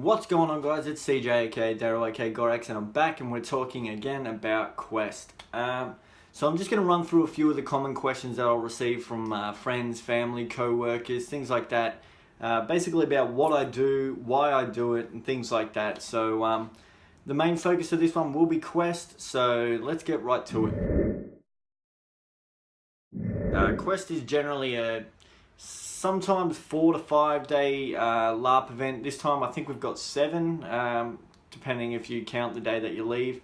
What's going on, guys? It's CJ aka Darrow aka Gorax, and I'm back and we're talking again about Quest. So I'm just going to run through a few of the common questions that I'll receive from friends, family, co-workers, things like that. Basically about what I do, why I do it, and things like that. So the main focus of this one will be Quest, so let's get right to it. Quest is generally a sometimes 4 to 5 day LARP event. This time I think we've got 7, depending if you count the day that you leave.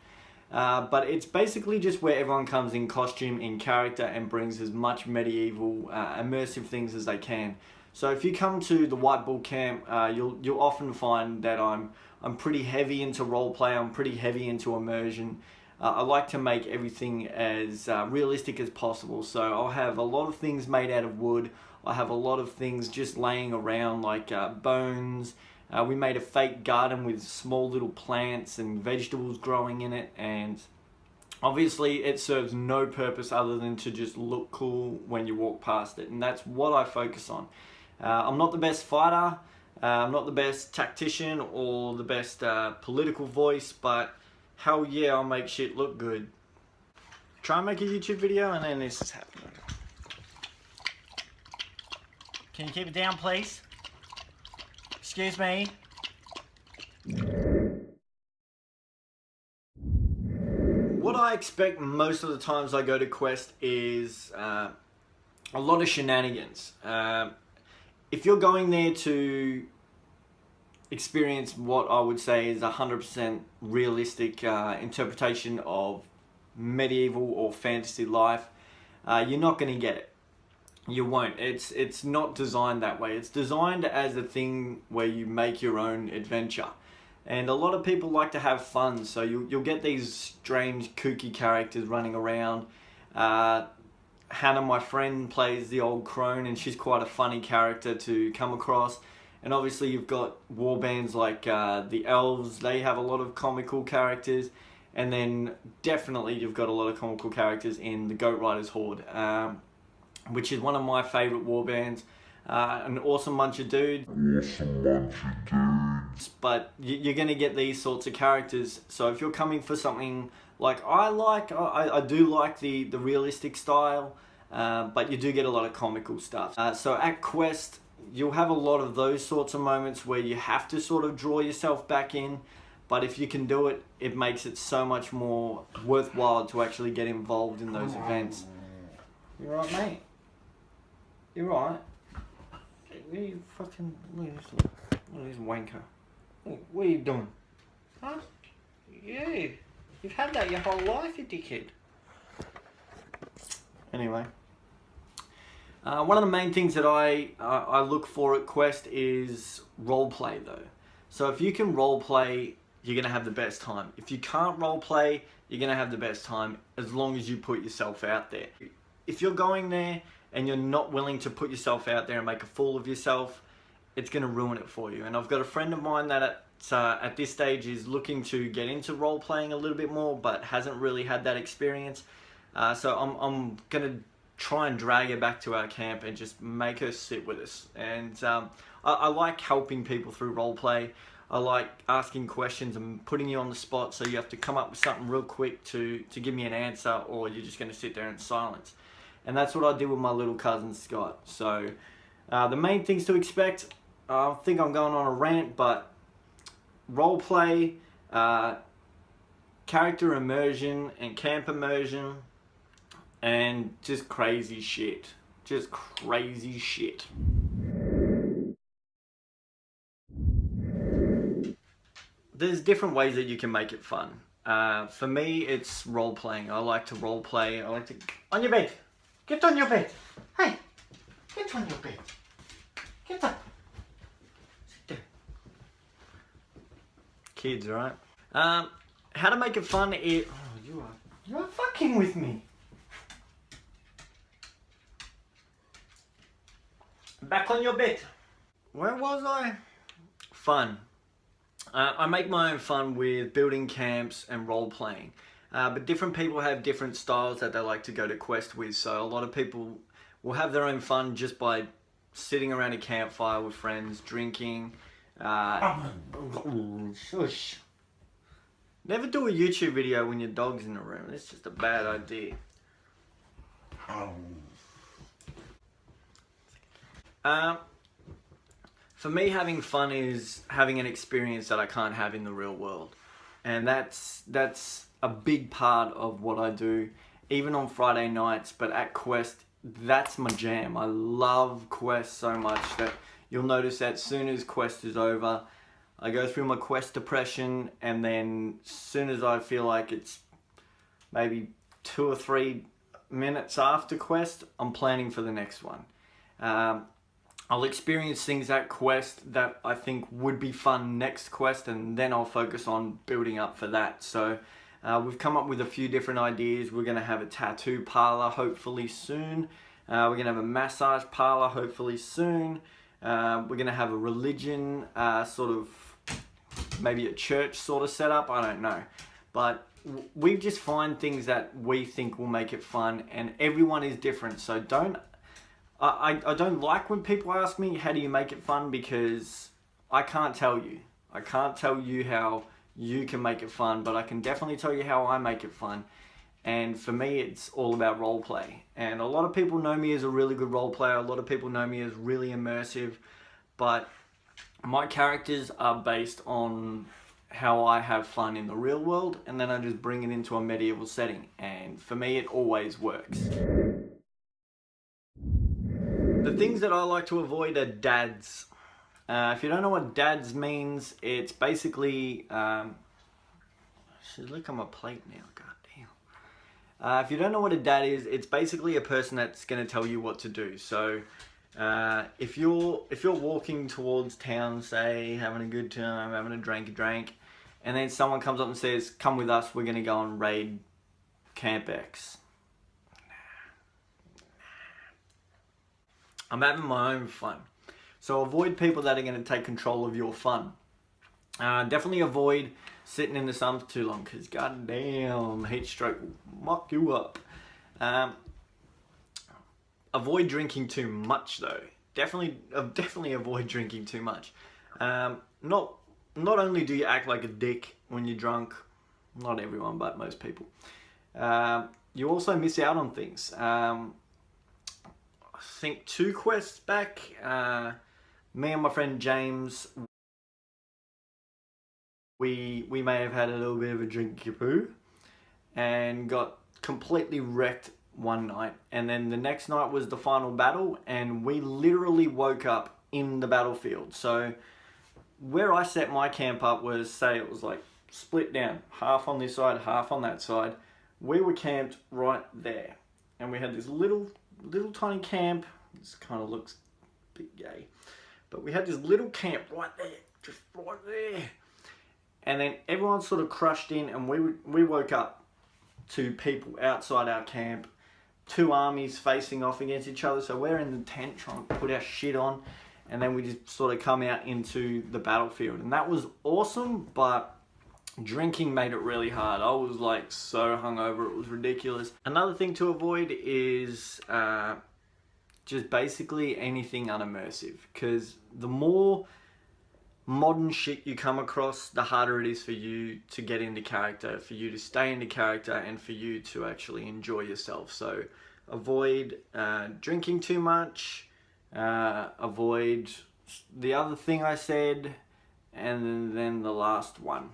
But it's basically just where everyone comes in costume, in character, and brings as much medieval, immersive things as they can. So if you come to the White Bull camp, you'll often find that I'm pretty heavy into roleplay. I'm pretty heavy into immersion. I like to make everything as realistic as possible. So I'll have a lot of things made out of wood. I have a lot of things just laying around, like bones. We made a fake garden with small little plants and vegetables growing in it, and obviously it serves no purpose other than to just look cool when you walk past it, and that's what I focus on. I'm not the best fighter, I'm not the best tactician or the best political voice, but hell yeah, I'll make shit look good. Try and make a YouTube video and then this is happening. Can you keep it down, please? Excuse me. What I expect most of the times I go to Quest is a lot of shenanigans. If you're going there to experience what I would say is 100% realistic interpretation of medieval or fantasy life, you're not going to get it. You won't. It's not designed that way. It's designed as a thing where you make your own adventure. And a lot of people like to have fun, so you'll get these strange, kooky characters running around. Hannah, my friend, plays the old crone, and she's quite a funny character to come across. And obviously you've got warbands like the elves. They have a lot of comical characters. And then definitely you've got a lot of comical characters in the Goat Riders Horde, which is one of my favourite warbands. An awesome bunch of dudes. But you're going to get these sorts of characters. So if you're coming for something like I do like the realistic style, but you do get a lot of comical stuff. So at Quest, you'll have a lot of those sorts of moments where you have to sort of draw yourself back in. But if you can do it, it makes it so much more worthwhile to actually get involved in those events. You right, mate? You're right. Where you fucking... Look at this wanker. What are you doing? Huh? Yeah. You've had that your whole life, you dickhead. Anyway. One of the main things that I look for at Quest is roleplay, though. So if you can roleplay, you're going to have the best time. If you can't roleplay, you're going to have the best time as long as you put yourself out there. If you're going there and you're not willing to put yourself out there and make a fool of yourself, it's going to ruin it for you. And I've got a friend of mine that at this stage is looking to get into role-playing a little bit more, but hasn't really had that experience. So I'm going to try and drag her back to our camp and just make her sit with us. And I like helping people through role-play. I like asking questions and putting you on the spot, so you have to come up with something real quick to give me an answer, or you're just going to sit there in silence. And that's what I did with my little cousin Scott. So the main things to expect, I think I'm going on a rant, but roleplay, character immersion and camp immersion, and just crazy shit. Just crazy shit. There's different ways that you can make it fun. For me, it's role-playing. I like to role-play. I like to... On your bed! Get on your bed! Hey! Get on your bed! Get up! Sit there. Kids, right? How to make it fun is... Oh, you are fucking with me! Back on your bed! Where was I? Fun. I make my own fun with building camps and role-playing. But different people have different styles that they like to go to Quest with. So a lot of people will have their own fun just by sitting around a campfire with friends, drinking, Shush. Never do a YouTube video when your dog's in the room. It's just a bad idea. For me, having fun is having an experience that I can't have in the real world. And that's a big part of what I do, even on Friday nights, but at Quest, that's my jam. I love Quest so much that you'll notice that as soon as Quest is over, I go through my Quest depression, and then as soon as I feel like it's maybe 2 or 3 minutes after Quest, I'm planning for the next one. I'll experience things at Quest that I think would be fun next Quest, and then I'll focus on building up for that. So we've come up with a few different ideas. We're going to have a tattoo parlor hopefully soon. We're going to have a massage parlor hopefully soon. We're going to have a religion sort of, maybe a church sort of setup, I don't know. But we just find things that we think will make it fun, and everyone is different. So I don't like when people ask me, how do you make it fun? Because I can't tell you. I can't tell you how you can make it fun, but I can definitely tell you how I make it fun. And for me, it's all about role play. And a lot of people know me as a really good role player. A lot of people know me as really immersive. But my characters are based on how I have fun in the real world, and then I just bring it into a medieval setting. And for me, it always works. The things that I like to avoid are dads. If you don't know what dads means, it's basically... should look on my plate now, goddamn. If you don't know what a dad is, it's basically a person that's going to tell you what to do. So if you're walking towards town, say, having a good time, having a drink, and then someone comes up and says, come with us, we're going to go and raid Camp X. I'm having my own fun. So avoid people that are going to take control of your fun. Definitely avoid sitting in the sun for too long, because goddamn, heat stroke will muck you up. Avoid drinking too much though. Definitely avoid drinking too much. Not only do you act like a dick when you're drunk, not everyone, but most people, you also miss out on things. I think 2 quests back, me and my friend James, we may have had a little bit of a drink-a-poo and got completely wrecked one night. And then the next night was the final battle, and we literally woke up in the battlefield. So where I set my camp up was, say it was like split down, half on this side, half on that side. We were camped right there, and we had this little tiny camp. This kind of looks a bit gay, but we had this little camp right there, just right there. And then everyone sort of crushed in, and we woke up to people outside our camp, 2 armies facing off against each other. So we're in the tent trying to put our shit on, and then we just sort of come out into the battlefield, and that was awesome. But drinking made it really hard. I was like so hungover, it was ridiculous. Another thing to avoid is just basically anything unimmersive, because the more modern shit you come across, the harder it is for you to get into character, for you to stay into character, and for you to actually enjoy yourself. So avoid drinking too much, avoid the other thing I said, and then the last one.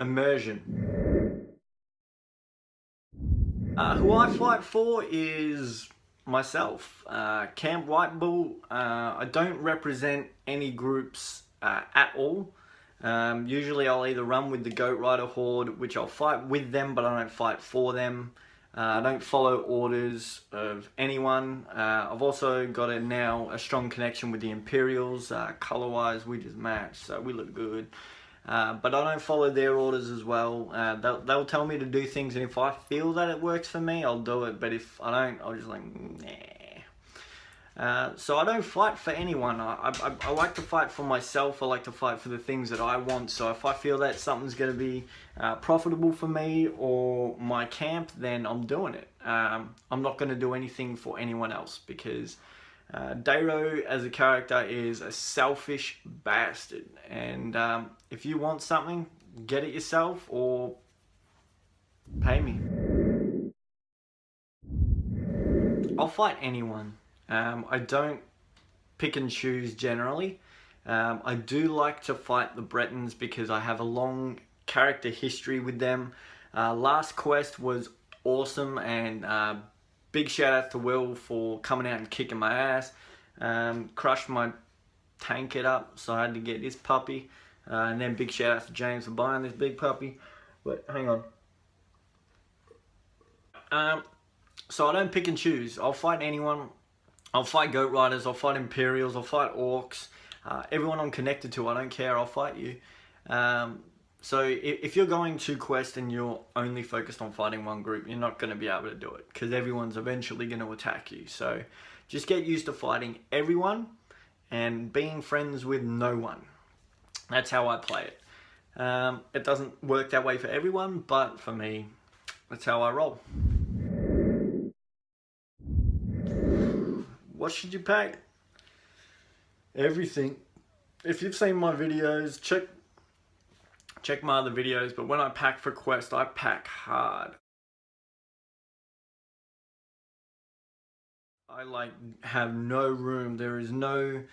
Immersion. Who I fight for is myself. Camp White Bull, I don't represent any groups at all. Usually I'll either run with the Goat Rider Horde, which I'll fight with them, but I don't fight for them. I don't follow orders of anyone. I've also got now a strong connection with the Imperials. Color-wise, we just match, so we look good. But I don't follow their orders as well. They'll tell me to do things, and if I feel that it works for me, I'll do it. But if I don't, I'll just like, nah. So I don't fight for anyone. I like to fight for myself. I like to fight for the things that I want. So if I feel that something's going to be profitable for me or my camp, then I'm doing it. I'm not going to do anything for anyone else, because Darrow as a character is a selfish bastard, and if you want something, get it yourself or pay me. I'll fight anyone. I don't pick and choose generally. I do like to fight the Bretons because I have a long character history with them. Last quest was awesome, and big shout out to Will for coming out and kicking my ass. Crushed my tankard up, so I had to get this puppy. And then big shout out to James for buying this big puppy. But hang on. So I don't pick and choose. I'll fight anyone. I'll fight Goat Riders, I'll fight Imperials, I'll fight Orcs. Everyone I'm connected to, I don't care, I'll fight you. So if you're going to quest and you're only focused on fighting one group, you're not going to be able to do it, because everyone's eventually going to attack you. So just get used to fighting everyone and being friends with no one. That's how I play it. It doesn't work that way for everyone, but for me, that's how I roll. What should you pack? Everything. If you've seen my videos, check my other videos, but when I pack for quest, I pack hard. I have no room. There's no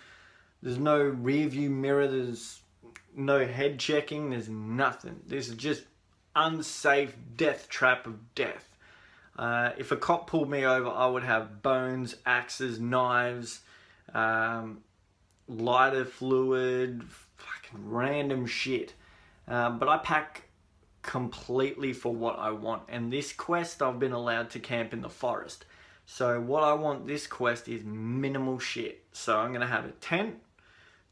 rear view mirror, there's no head checking, there's nothing. This is just unsafe death trap of death. If a cop pulled me over, I would have bones, axes, knives, lighter fluid, fucking random shit. But I pack completely for what I want. And this quest, I've been allowed to camp in the forest. So what I want this quest is minimal shit. So I'm going to have a tent,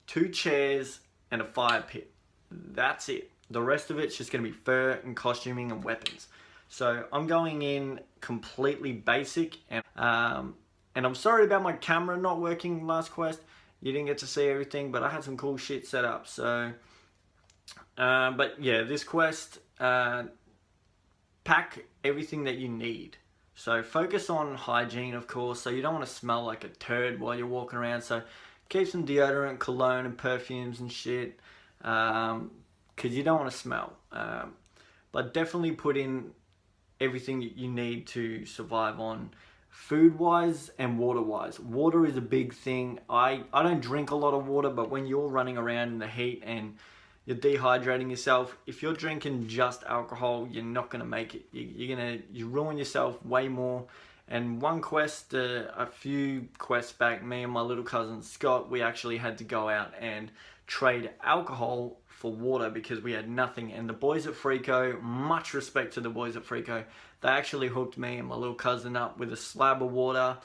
2 chairs, and a fire pit. That's it. The rest of it's just going to be fur and costuming and weapons. So I'm going in completely basic, and I'm sorry about my camera not working last quest. You didn't get to see everything, but I had some cool shit set up. So, but yeah, this quest, pack everything that you need. So focus on hygiene, of course, so you don't want to smell like a turd while you're walking around. So keep some deodorant, cologne, and perfumes and shit, because you don't want to smell. But definitely put in everything you need to survive on food-wise and water-wise. Water is a big thing. I don't drink a lot of water, but when you're running around in the heat and you're dehydrating yourself, if you're drinking just alcohol, you're not going to make it. You ruin yourself way more. And one quest, a few quests back, me and my little cousin Scott, we actually had to go out and trade alcohol for water because we had nothing. And the boys at Frico, much respect to the boys at Frico, they actually hooked me and my little cousin up with a slab of water.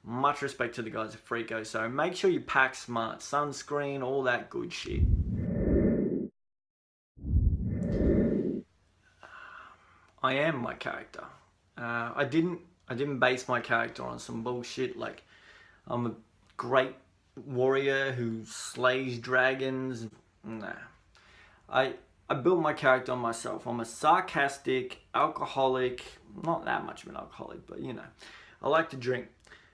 Much respect to the guys at Frico. So make sure you pack smart, sunscreen, all that good shit. I am my character. I didn't base my character on some bullshit like I'm a great warrior who slays dragons. Nah. I built my character on myself. I'm a sarcastic, alcoholic, not that much of an alcoholic, but you know, I like to drink.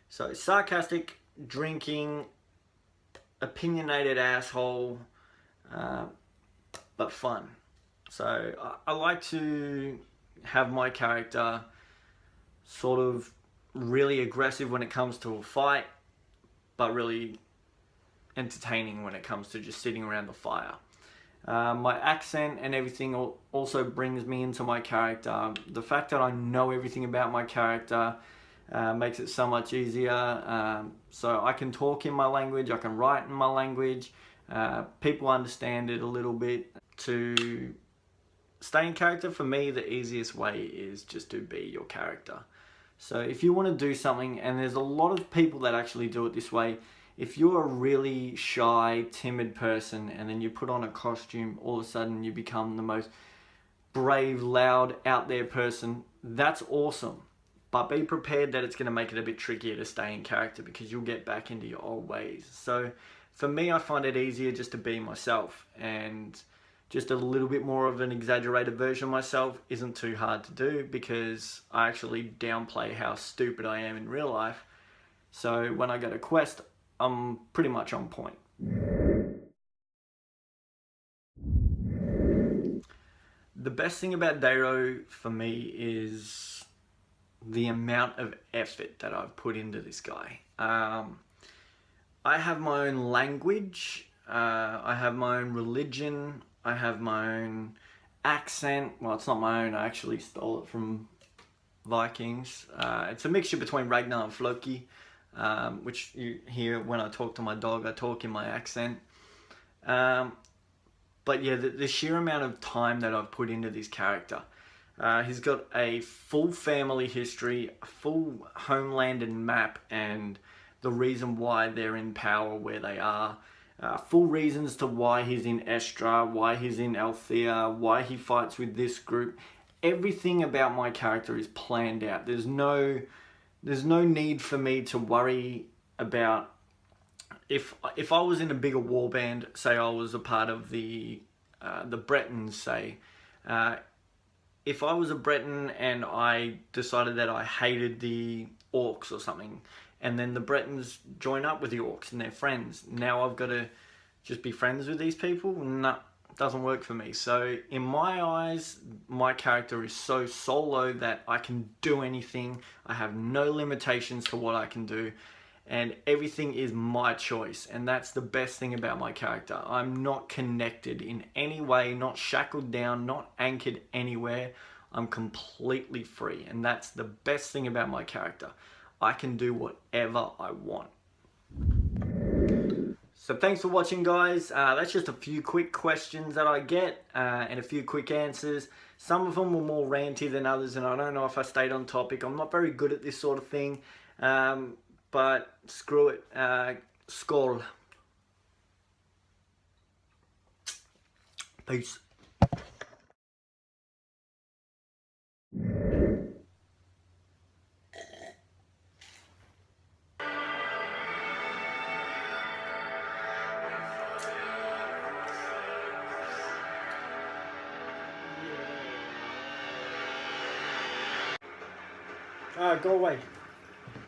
So sarcastic, drinking, opinionated asshole, but fun. So I like to have my character sort of really aggressive when it comes to a fight, but really entertaining when it comes to just sitting around the fire. My accent and everything also brings me into my character. The fact that I know everything about my character makes it so much easier. So I can talk in my language, I can write in my language. People understand it a little bit. To stay in character, for me, the easiest way is just to be your character. So if you want to do something, and there's a lot of people that actually do it this way, if you're a really shy, timid person and then you put on a costume, all of a sudden you become the most brave, loud, out there person, that's awesome. But be prepared that it's going to make it a bit trickier to stay in character because you'll get back into your old ways. So for me, I find it easier just to be myself, and just a little bit more of an exaggerated version of myself isn't too hard to do because I actually downplay how stupid I am in real life. So when I go to quest, I'm pretty much on point. The best thing about Darrow for me is the amount of effort that I've put into this guy. I have my own language, I have my own religion, I have my own accent. Well, it's not my own, I actually stole it from Vikings. It's a mixture between Ragnar and Floki, which you hear when I talk to my dog, I talk in my accent. But yeah, the sheer amount of time that I've put into this character. He's got a full family history, a full homeland and map, and the reason why they're in power where they are. Full reasons to why he's in Estra, why he's in Althea, why he fights with this group. Everything about my character is planned out. There's no need for me to worry about if I was in a bigger warband, say I was a part of the Bretons, say. If I was a Breton and I decided that I hated the Orcs or something, and then the Bretons join up with the Orcs and they're friends, now I've got to just be friends with these people? No, it doesn't work for me. So in my eyes, my character is so solo that I can do anything. I have no limitations to what I can do, and everything is my choice, and that's the best thing about my character. I'm not connected in any way, not shackled down, not anchored anywhere. I'm completely free, and that's the best thing about my character. I can do whatever I want. So thanks for watching, guys. That's just a few quick questions that I get and a few quick answers. Some of them were more ranty than others, and I don't know if I stayed on topic. I'm not very good at this sort of thing, but screw it. Skål. Peace. Go away.